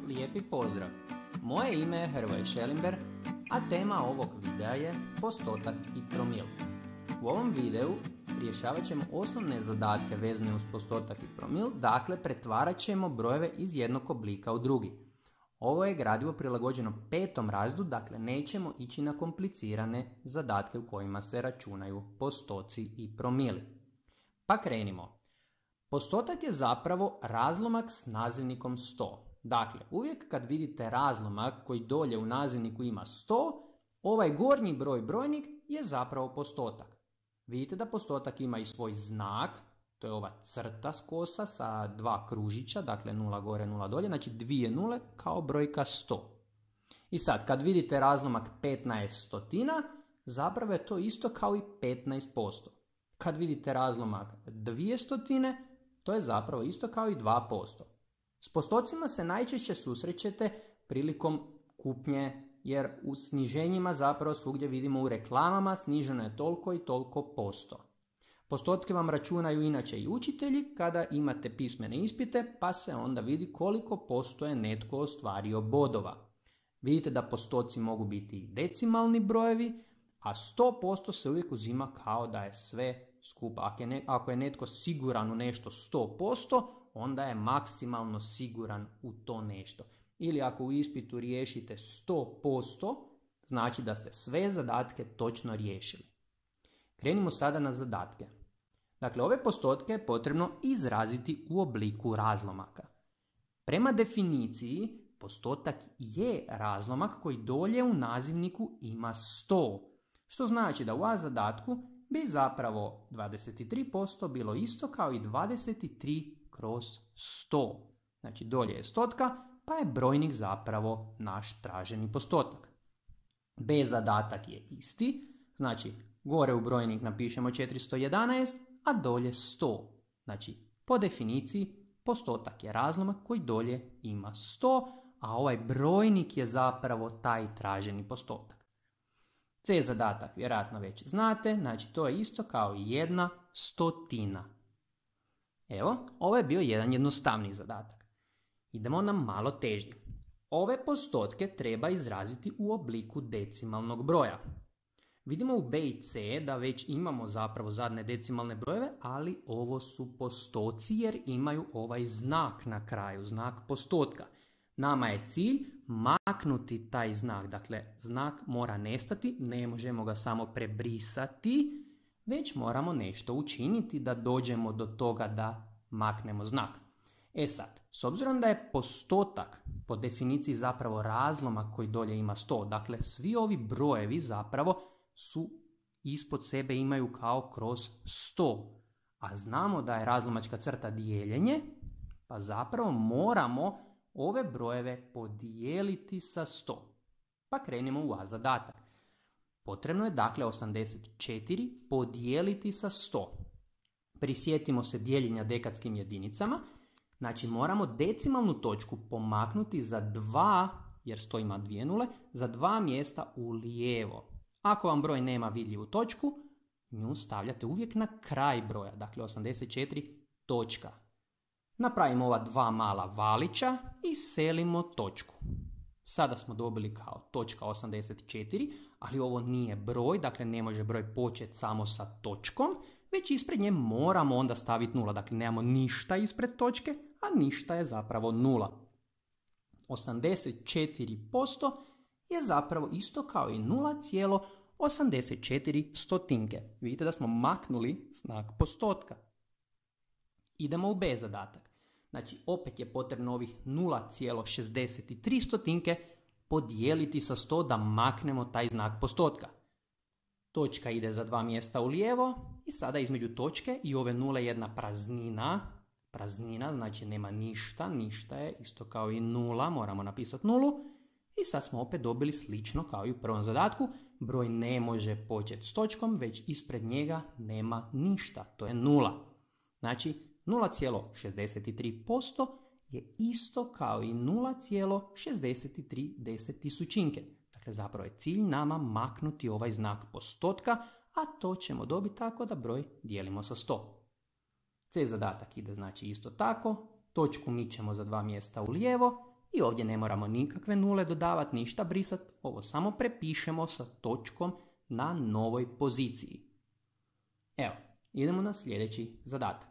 Lijepi pozdrav! Moje ime je Hrvoje Šelimber, a tema ovog videa je postotak i promil. U ovom videu rješavat ćemo osnovne zadatke vezane uz postotak i promil, dakle pretvarat ćemo brojeve iz jednog oblika u drugi. Ovo je gradivo prilagođeno 5. razredu, dakle nećemo ići na komplicirane zadatke u kojima se računaju postoci i promili. Pa krenimo. Postotak je zapravo razlomak s nazivnikom 100. Dakle, uvijek kad vidite razlomak koji dolje u nazivniku ima 100, ovaj gornji brojnik je zapravo postotak. Vidite da postotak ima i svoj znak, to je ova crta skosa sa dva kružića, dakle 0 gore, 0 dolje, znači 2 nule kao brojka 100. I sad, kad vidite razlomak 15 stotina, zapravo je to isto kao i 15%. Kad vidite razlomak 2 stotine, to je zapravo isto kao i 2%. S postocima se najčešće susrećete prilikom kupnje, jer u sniženjima zapravo svugdje vidimo u reklamama sniženo je toliko i toliko posto. Postotke vam računaju inače i učitelji kada imate pismene ispite, pa se onda vidi koliko posto je netko ostvario bodova. Vidite da postoci mogu biti i decimalni brojevi, a 100% se uvijek uzima kao da je sve skupa. Ako je netko siguran u nešto 100%, onda je maksimalno siguran u to nešto. Ili ako u ispitu riješite 100%, znači da ste sve zadatke točno riješili. Krenimo sada na zadatke. Dakle, ove postotke je potrebno izraziti u obliku razlomaka. Prema definiciji, postotak je razlomak koji dolje u nazivniku ima 100, što znači da u A zadatku bi zapravo 23% bilo isto kao i 23 kroz 100. Znači dolje je stotka, pa je brojnik zapravo naš traženi postotak. B zadatak je isti, znači gore u brojnik napišemo 411, a dolje 100. Znači po definiciji postotak je razlomak koji dolje ima 100, a ovaj brojnik je zapravo taj traženi postotak. C zadatak vjerojatno već znate, znači to je isto kao i 1/100. Evo, ovo je bio jedan jednostavniji zadatak. Idemo na malo teži. Ove postotke treba izraziti u obliku decimalnog broja. Vidimo u B i C da već imamo zapravo zadnje decimalne brojeve, ali ovo su postoci jer imaju ovaj znak na kraju, znak postotka. Nama je cilj maknuti taj znak, dakle znak mora nestati, ne možemo ga samo prebrisati, već moramo nešto učiniti da dođemo do toga da maknemo znak. E sad, s obzirom da je postotak po definiciji zapravo razlomak koji dolje ima 100, dakle svi ovi brojevi zapravo su ispod sebe imaju kao kroz 100, a znamo da je razlomačka crta dijeljenje, pa zapravo moramo ove brojeve podijeliti sa 100. Pa krenemo u A zadatak. Potrebno je dakle 84 podijeliti sa 100. Prisjetimo se dijeljenja dekatskim jedinicama, znači moramo decimalnu točku pomaknuti za 2, jer 100 ima 2 nule, za 2 mjesta u lijevo. Ako vam broj nema vidljivu točku, nju stavljate uvijek na kraj broja, dakle 84 točka. Napravimo ova dva mala valića i selimo točku. Sada smo dobili kao točka 84, ali ovo nije broj, dakle ne može broj početi samo sa točkom, već ispred nje moramo onda staviti 0, dakle nemamo ništa ispred točke, a ništa je zapravo 0. 84% je zapravo isto kao i 0,84. Vidite da smo maknuli znak postotka. Idemo u B zadatak. Znači opet je potrebno ovih 0,63 podijeliti sa 100 da maknemo taj znak postotka. Točka ide za 2 mjesta u lijevo i sada između točke i ove nule je jedna praznina. Praznina znači nema ništa, ništa je isto kao i 0, moramo napisati 0. I sad smo opet dobili slično kao i u prvom zadatku. Broj ne može početi s točkom, već ispred njega nema ništa, to je 0. Znači 0,63% je isto kao i 0,63. Dakle, zapravo je cilj nama maknuti ovaj znak postotka, a to ćemo dobiti tako da broj dijelimo sa 100. C zadatak ide znači isto tako, točku mičemo za 2 mjesta u lijevo I ovdje ne moramo nikakve nule dodavati, ništa brisati, ovo samo prepišemo sa točkom na novoj poziciji. Evo, idemo na sljedeći zadatak.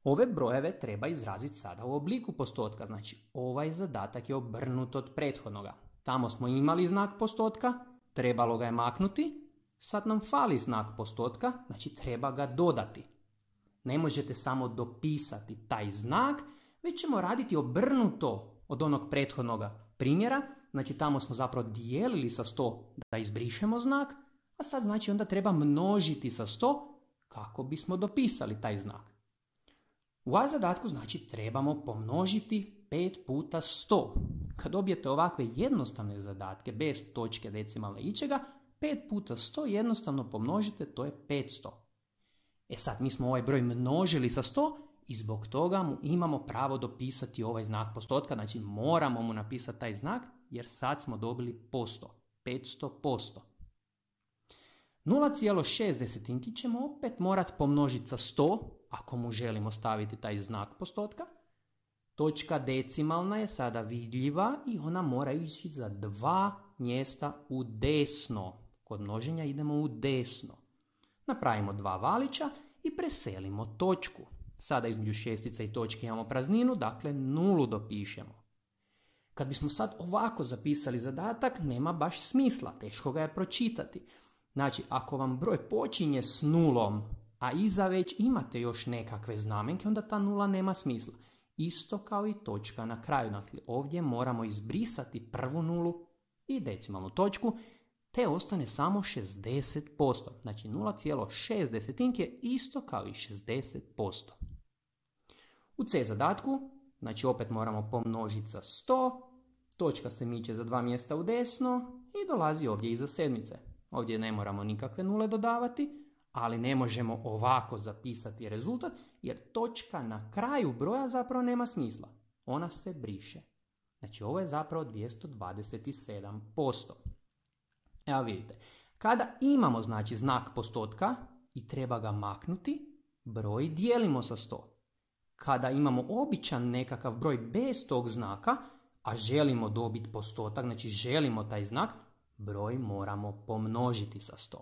Ove brojeve treba izraziti sada u obliku postotka, znači ovaj zadatak je obrnut od prethodnoga. Tamo smo imali znak postotka, trebalo ga je maknuti, sad nam fali znak postotka, znači treba ga dodati. Ne možete samo dopisati taj znak, već ćemo raditi obrnuto od onog prethodnoga primjera, znači tamo smo zapravo dijelili sa 100 da izbrišemo znak, a sad znači onda treba množiti sa 100 kako bismo dopisali taj znak. U A zadatku znači trebamo pomnožiti 5 puta 100. Kad dobijete ovakve jednostavne zadatke bez točke decimalne ičega, 5 puta 100 jednostavno pomnožite, to je 500. E sad mi smo ovaj broj množili sa 100 i zbog toga mu imamo pravo dopisati ovaj znak postotka, znači moramo mu napisati taj znak jer sad smo dobili posto, 500%. 0,6 ćemo opet morati pomnožiti sa 100 ako mu želimo staviti taj znak postotka. Točka decimalna je sada vidljiva i ona mora ići za 2 mjesta u desno. Kod množenja idemo u desno. Napravimo 2 valića i preselimo točku. Sada između šestica i točke imamo prazninu, dakle 0 dopišemo. Kad bismo sad ovako zapisali zadatak, nema baš smisla, teško ga je pročitati. Znači, ako vam broj počinje s 0, a iza već imate još nekakve znamenke, onda ta 0 nema smisla. Isto kao i točka na kraju. Dakle, ovdje moramo izbrisati prvu nulu i decimalnu točku, te ostane samo 60%. Znači 0,6 je isto kao i 60%. U C zadatku, znači opet moramo pomnožiti sa 100, točka se miče za 2 mjesta u desno i dolazi ovdje iza sedmice. Ovdje ne moramo nikakve nule dodavati, ali ne možemo ovako zapisati rezultat jer točka na kraju broja zapravo nema smisla. Ona se briše. Znači ovo je zapravo 227%. Evo vidite, kada imamo znači znak postotka i treba ga maknuti, broj dijelimo sa 100. Kada imamo običan nekakav broj bez tog znaka, a želimo dobiti postotak, znači želimo taj znak, broj moramo pomnožiti sa 100.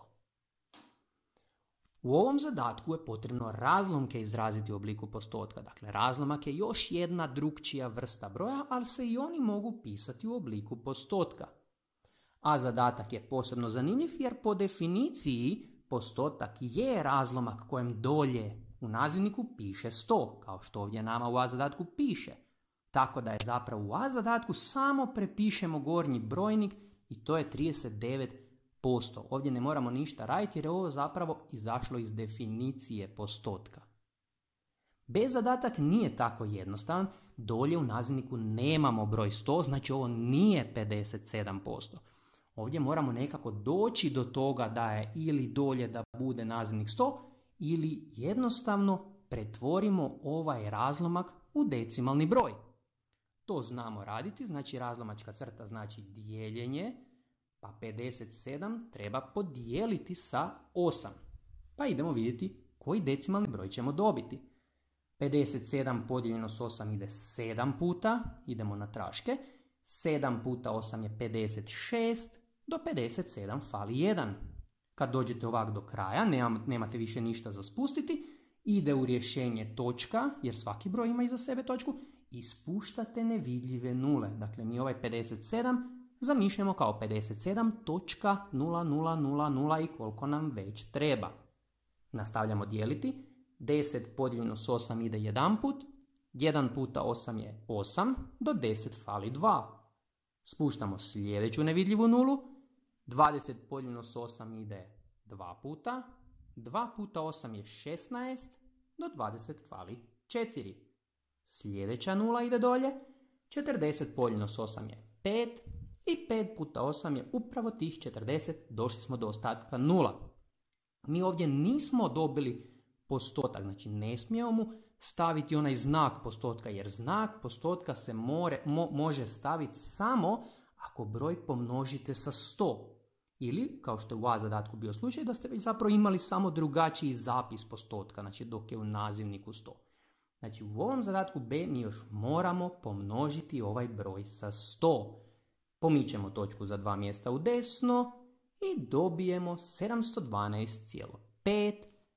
U ovom zadatku je potrebno razlomke izraziti u obliku postotka. Dakle, razlomak je još jedna drukčija vrsta broja, ali se i oni mogu pisati u obliku postotka. A zadatak je posebno zanimljiv jer po definiciji postotak je razlomak kojem dolje u nazivniku piše 100, kao što ovdje nama u A zadatku piše. Tako da je zapravo u A zadatku samo prepišemo gornji brojnik i to je 39%. Ovdje ne moramo ništa raditi jer je ovo zapravo izašlo iz definicije postotka. B zadatak nije tako jednostavan, dolje u nazivniku nemamo broj 100, znači ovo nije 57%. Ovdje moramo nekako doći do toga da je ili dolje da bude nazivnik 100 ili jednostavno pretvorimo ovaj razlomak u decimalni broj. To znamo raditi, znači razlomačka crta znači dijeljenje, pa 57 treba podijeliti sa 8. Pa idemo vidjeti koji decimalni broj ćemo dobiti. 57 podijeljeno s 8 ide 7 puta, idemo na traške. 7 puta 8 je 56, do 57 fali 1. Kad dođete ovak do kraja, nemate više ništa za spustiti, ide u rješenje točka, jer svaki broj ima iza sebe točku, i spuštate nevidljive nule. Dakle, mi ovaj 57 zamišljamo kao 57.0000 i koliko nam već treba. Nastavljamo dijeliti. 10 podijeljeno s 8 ide 1 put. 1 puta 8 je 8. Do 10 fali 2. Spuštamo sljedeću nevidljivu nulu. 20 podijeljeno s 8 ide 2 puta. 2 puta 8 je 16. Do 20 fali 4. Sljedeća nula ide dolje. 40 podijeljeno s 8 je 5. I 5 puta 8 je upravo tih 40. Došli smo do ostatka 0. Mi ovdje nismo dobili postotak, znači ne smijemo mu staviti onaj znak postotka, jer znak postotka se može staviti samo ako broj pomnožite sa 100. Ili, kao što je u A zadatku bio slučaj, da ste već zapravo imali samo drugačiji zapis postotka, znači dok je u nazivniku 100. Znači u ovom zadatku B mi još moramo pomnožiti ovaj broj sa 100. Pomičemo točku za 2 mjesta u desno i dobijemo 712,5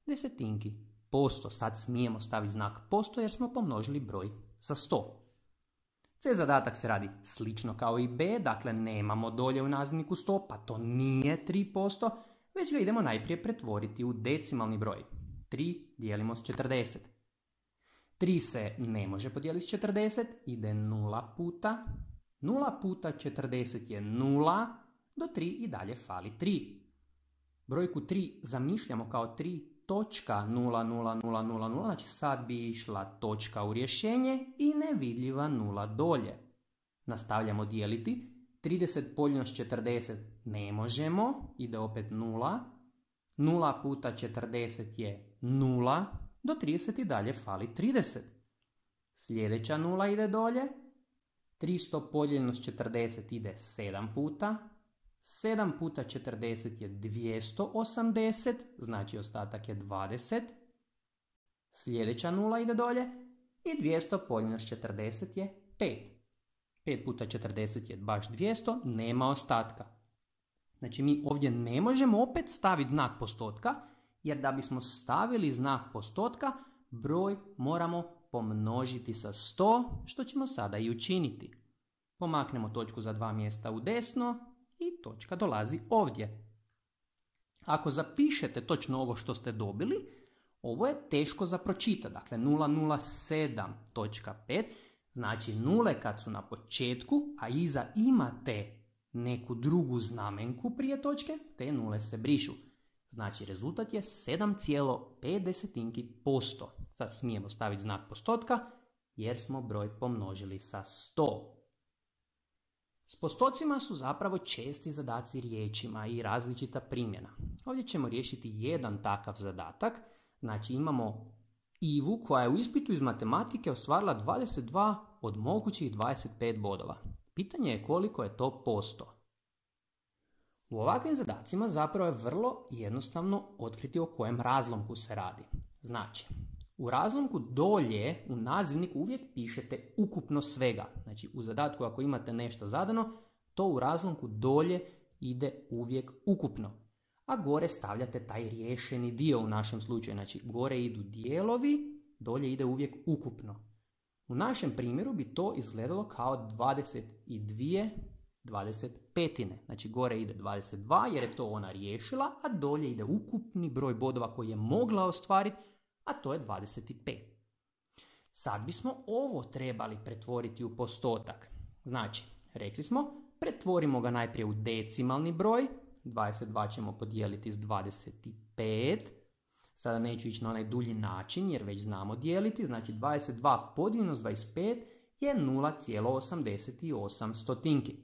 desetinki posto. Sad smijemo staviti znak posto jer smo pomnožili broj sa 100. C zadatak se radi slično kao i B, dakle nemamo dolje u nazivniku 100, pa to nije 3%, već ga idemo najprije pretvoriti u decimalni broj. 3 dijelimo s 40. 3 se ne može podijeliti s 40, ide 0 puta. 0 puta 40 je 0, do 3 i dalje fali 3. Brojku 3 zamišljamo kao 3.00000, znači sad bi išla točka u rješenje i nevidljiva 0 dolje. Nastavljamo dijeliti. 30 podijeljeno s 40 ne možemo, ide opet 0. 0 puta 40 je 0, do 30 i dalje fali 30. Sljedeća 0 ide dolje. 300 podijeljeno s 40 ide 7 puta. 7 puta 40 je 280, znači ostatak je 20. Sljedeća 0 ide dolje i 200 podijeljeno s 40 je 5. 5 puta 40 je baš 200, nema ostatka. Znači mi ovdje ne možemo opet staviti znak postotka, jer da bismo stavili znak postotka, broj moramo pomnožiti sa 100, što ćemo sada i učiniti. Pomaknemo točku za 2 mjesta u desno i točka dolazi ovdje. Ako zapišete točno ovo što ste dobili, ovo je teško za pročitati. Dakle, 007.5, znači nule kad su na početku, a iza imate neku drugu znamenku prije točke, te nule se brišu. Znači, rezultat je 7,5%. Sad smijemo staviti znak postotka, jer smo broj pomnožili sa 100. S postocima su zapravo česti zadaci riječima i različita primjena. Ovdje ćemo riješiti jedan takav zadatak. Znači imamo Ivu koja je u ispitu iz matematike ostvarila 22 od mogućih 25 bodova. Pitanje je koliko je to posto. U ovakvim zadacima zapravo je vrlo jednostavno otkriti o kojem razlomku se radi. Znači, u razlomku dolje u nazivniku uvijek pišete ukupno svega. Znači u zadatku ako imate nešto zadano, to u razlomku dolje ide uvijek ukupno. A gore stavljate taj riješeni dio u našem slučaju. Znači gore idu dijelovi, dolje ide uvijek ukupno. U našem primjeru bi to izgledalo kao 22/25. Znači gore ide 22 jer je to ona riješila, a dolje ide ukupni broj bodova koji je mogla ostvariti, a to je 25. Sad bismo ovo trebali pretvoriti u postotak. Znači, rekli smo, pretvorimo ga najprije u decimalni broj. 22 ćemo podijeliti s 25. Sada neću ići na onaj dulji način jer već znamo dijeliti. Znači 22 podijeljeno s 25 je 0,88.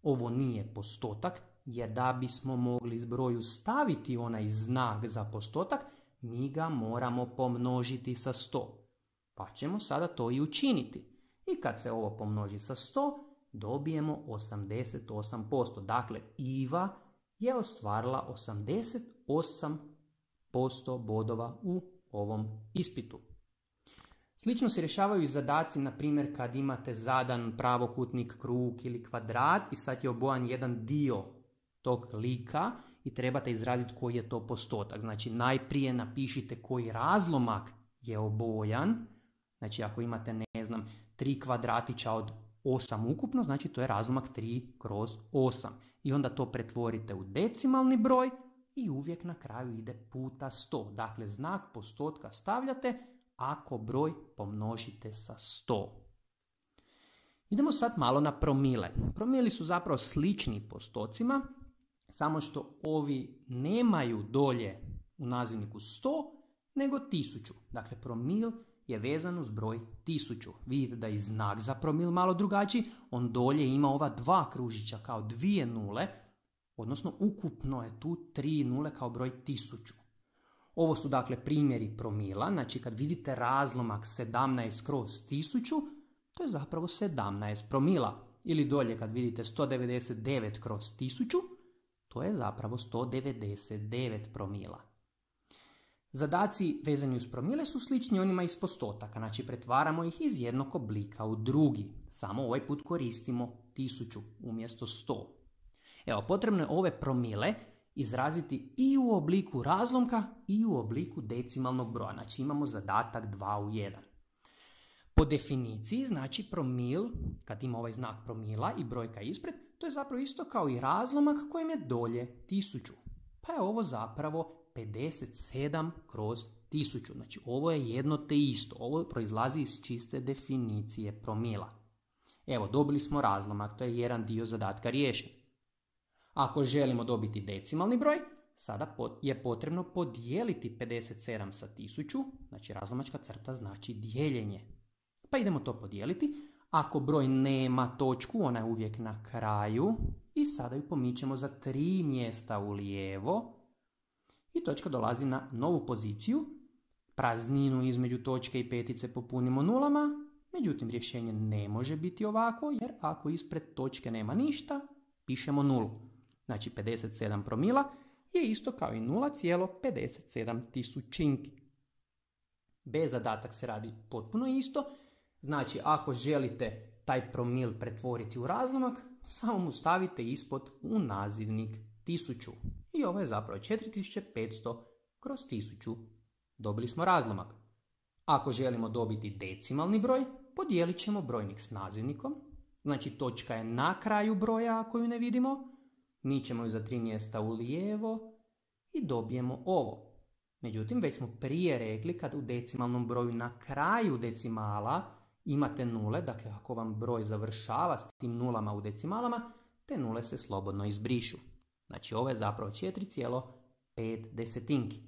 Ovo nije postotak jer da bismo mogli zbroju staviti onaj znak za postotak, mi ga moramo pomnožiti sa 100. Pa ćemo sada to i učiniti. I kad se ovo pomnoži sa 100, dobijemo 88%. Dakle, Iva je ostvarila 88% bodova u ovom ispitu. Slično se rješavaju i zadaci, na primjer, kad imate zadan pravokutnik, krug ili kvadrat i sad je obojan jedan dio tog lika i trebate izraziti koji je to postotak. Znači, najprije napišite koji razlomak je obojan. Znači, ako imate, ne znam, 3 kvadratića od 8 ukupno, znači to je razlomak 3/8. I onda to pretvorite u decimalni broj i uvijek na kraju ide puta 100. Dakle, znak postotka stavljate ako broj pomnožite sa 100. Idemo sad malo na promile. Promili su zapravo slični postocima, samo što ovi nemaju dolje u nazivniku 100, nego 1000. Dakle, promil je vezan uz broj 1000. Vidite da je znak za promil malo drugačiji. On dolje ima ova 2 kružića kao 2 nule, odnosno ukupno je tu 3 nule kao broj 1000. Ovo su dakle primjeri promila. Znači kad vidite razlomak 17/1000, to je zapravo 17 promila. Ili dolje kad vidite 199/1000, to je zapravo 199 promila. Zadaci vezani uz promile su slični onima iz postotaka, znači pretvaramo ih iz jednog oblika u drugi. Samo ovaj put koristimo 1000 umjesto 100. Evo, potrebno je ove promile izraziti i u obliku razlomka i u obliku decimalnog broja. Znači imamo zadatak 2 u 1. Po definiciji, znači promil, kad ima ovaj znak promila i brojka ispred, to je zapravo isto kao i razlomak kojem je dolje 1000. Pa je ovo zapravo 57/1000. Znači ovo je jedno te isto. Ovo proizlazi iz čiste definicije promila. Evo, dobili smo razlomak, to je jedan dio zadatka riješen. Ako želimo dobiti decimalni broj, sada je potrebno podijeliti 57 sa 1000, znači razlomačka crta znači dijeljenje. Pa idemo to podijeliti. Ako broj nema točku, ona je uvijek na kraju i sada ju pomičemo za 3 mjesta u lijevo i točka dolazi na novu poziciju. Prazninu između točke i petice popunimo nulama, međutim rješenje ne može biti ovako jer ako ispred točke nema ništa, pišemo nulu. Znači 57 promila je isto kao i 0,57 tisućinki. B zadatak se radi potpuno isto. Znači ako želite taj promil pretvoriti u razlomak, samo mu stavite ispod u nazivnik 1000. I ovo je zapravo 4500/1000. Dobili smo razlomak. Ako želimo dobiti decimalni broj, podijelit ćemo brojnik s nazivnikom. Znači točka je na kraju broja ako ju ne vidimo. Mi ćemo ju za 3 mjesta u lijevo i dobijemo ovo. Međutim, već smo prije rekli kad u decimalnom broju na kraju decimala imate nule, dakle ako vam broj završava s tim nulama u decimalama, te nule se slobodno izbrišu. Znači ovo je zapravo 4,5 desetinki.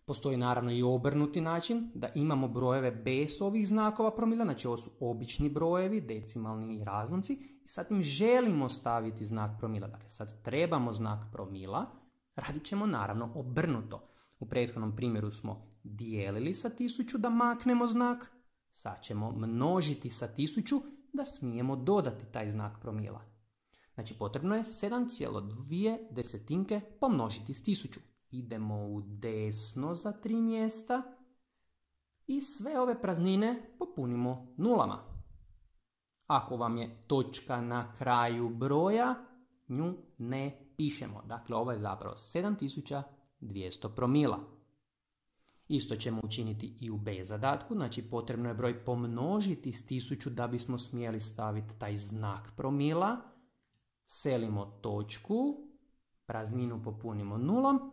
Postoji naravno i obrnuti način da imamo brojeve bez ovih znakova promila, znači ovo su obični brojevi, decimalni i razlomci i sad im želimo staviti znak promila. Dakle sad trebamo znak promila, radit ćemo naravno obrnuto. U prethodnom primjeru smo dijelili sa 1000 da maknemo znak, sad ćemo množiti sa 1000 da smijemo dodati taj znak promila. Znači potrebno je 7,2 desetinke pomnožiti s 1000. Idemo u desno za 3 mjesta i sve ove praznine popunimo nulama. Ako vam je točka na kraju broja, nju ne pišemo. Dakle, ovo je zapravo 7200 promila. Isto ćemo učiniti i u B zadatku, znači potrebno je broj pomnožiti s 1000 da bismo smjeli staviti taj znak promila. Selimo točku, prazninu popunimo nulom.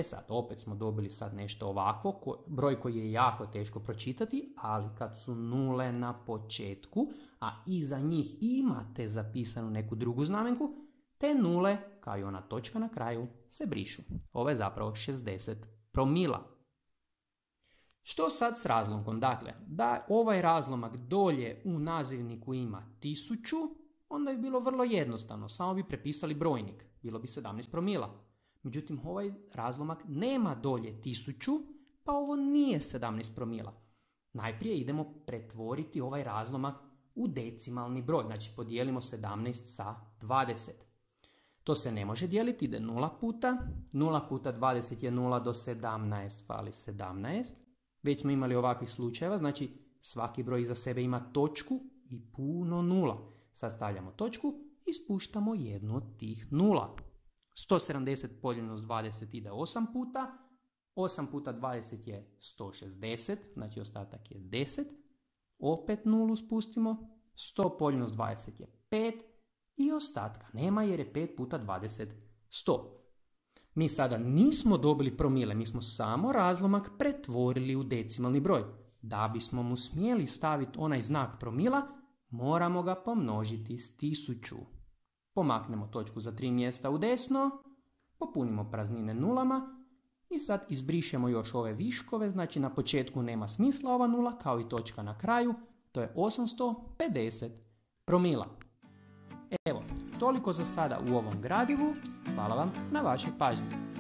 Sad, opet smo dobili sad nešto ovako, broj koji je jako teško pročitati, ali kad su nule na početku, a iza njih imate zapisanu neku drugu znamenku, te nule, kao i ona točka na kraju, se brišu. Ovo je zapravo 60 promila. Što sad s razlomkom? Dakle, da ovaj razlomak dolje u nazivniku ima 1000, onda je bilo vrlo jednostavno, samo bi prepisali brojnik, bilo bi 17 promila. Međutim, ovaj razlomak nema dolje 1000, pa ovo nije 17 promila. Najprije idemo pretvoriti ovaj razlomak u decimalni broj, znači podijelimo 17 sa 20. To se ne može dijeliti, ide 0 puta. 0 puta 20 je 0 do 17, fali 17. Već smo imali ovakvih slučajeva, znači svaki broj iza sebe ima točku i puno nula. Sad stavljamo točku i spuštamo jednu od tih nula. 170 podijeljeno s 20 ide 8 puta. 8 puta 20 je 160, znači ostatak je 10. Opet nulu spustimo. 100 podijeljeno s 20 je 5 i ostatka nema jer je 5 puta 20 100. Mi sada nismo dobili promile, mi smo samo razlomak pretvorili u decimalni broj. Da bismo mu smjeli staviti onaj znak promila, moramo ga pomnožiti s 1000. Pomaknemo točku za 3 mjesta u desno, popunimo praznine nulama i sad izbrišemo još ove viškove, znači na početku nema smisla ova nula, kao i točka na kraju, to je 850 promila. Evo, toliko za sada u ovom gradivu, hvala vam na vašoj pažnji.